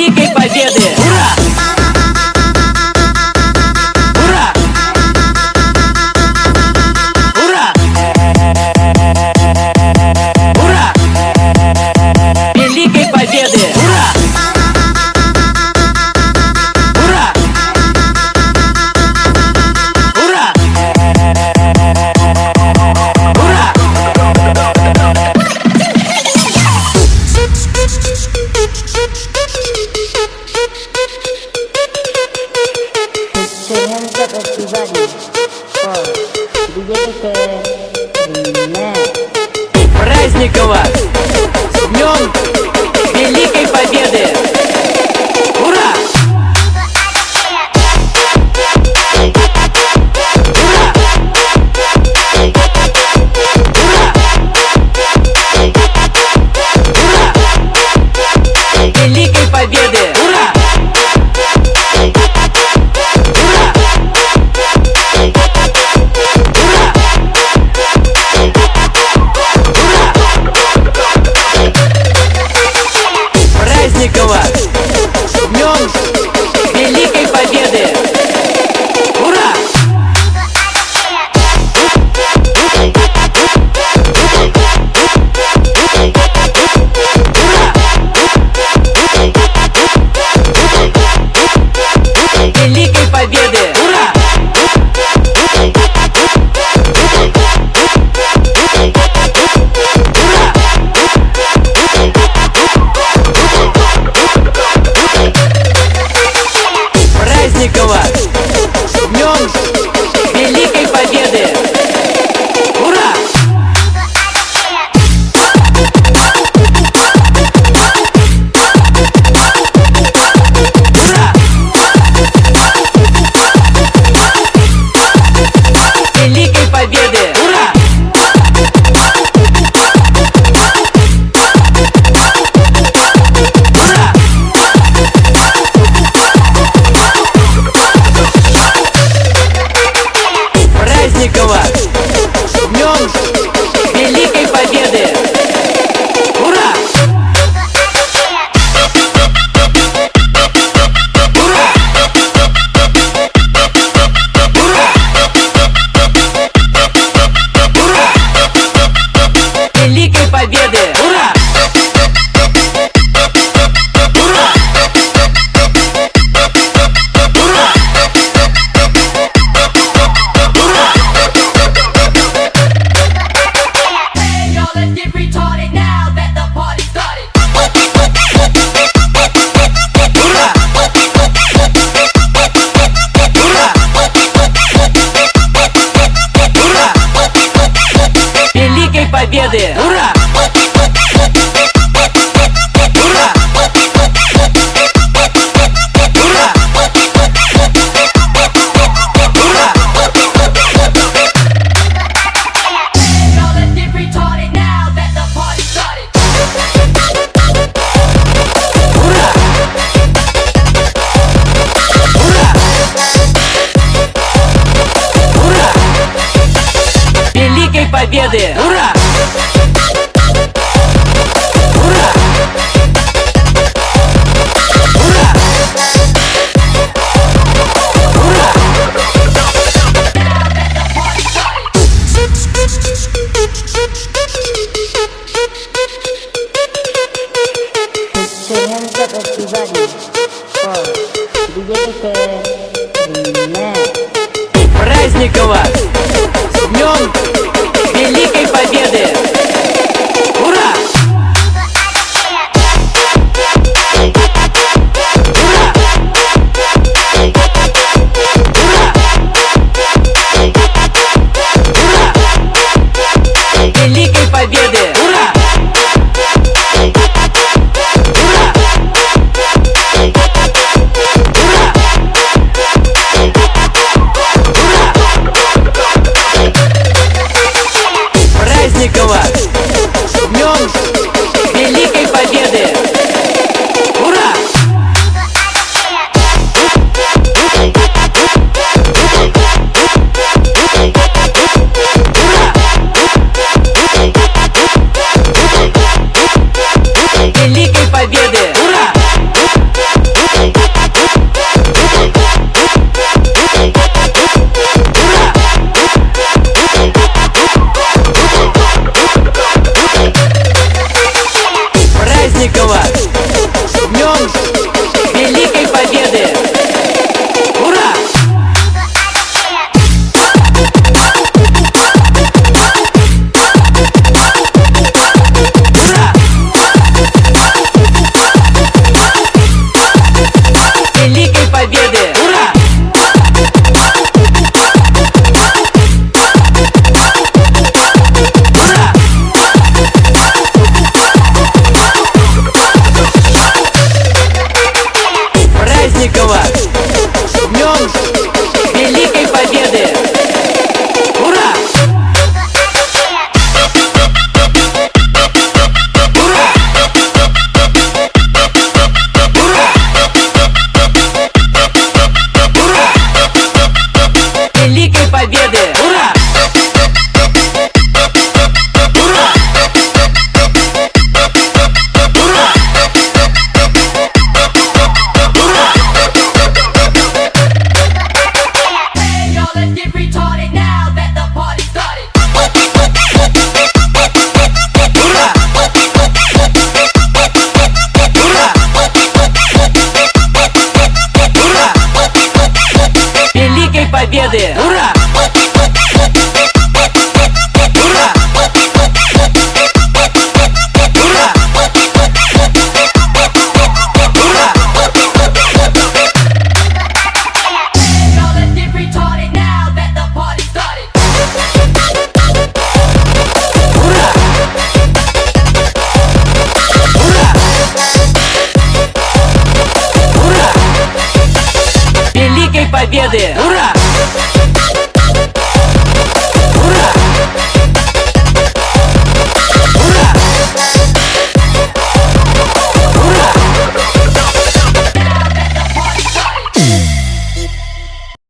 Великой Победы! Ура! Ура! Ура! Ура! Великой Победы! Ура! Ура! Ура! Ура! Праздникова! С Днем Великой Победы! Ура! Ура! Ура! Ура! Великой Победы! Ура! Ура! Праздникова! С Днем Великой Победы! Ура! Великой Победы! Ура! Праздникова! С Днем Великой Победы! Ура! Ура! Великой Победы! Ура! Ура! Праздникова! С Днем Великой Победы! Ура! Ура! Ура! Ура! Великой Победы! Ура! Ура! Ура! Ура! Hey, y'all, let's get retarded now that the party started. Ура! Ура! Ура! Великой Победы! Ура! Ура! Ура! Ура! Hey, y'all, let's get retarded now that the party started. Ура! Ура! Ура! Великой Победы! Ура! Ура! Ура! Ура! Праздникова! С Днем Великой Победы! Ура! Ура! Ура! Ура! Великой Победы! Ура! Ура! Ура! Победы!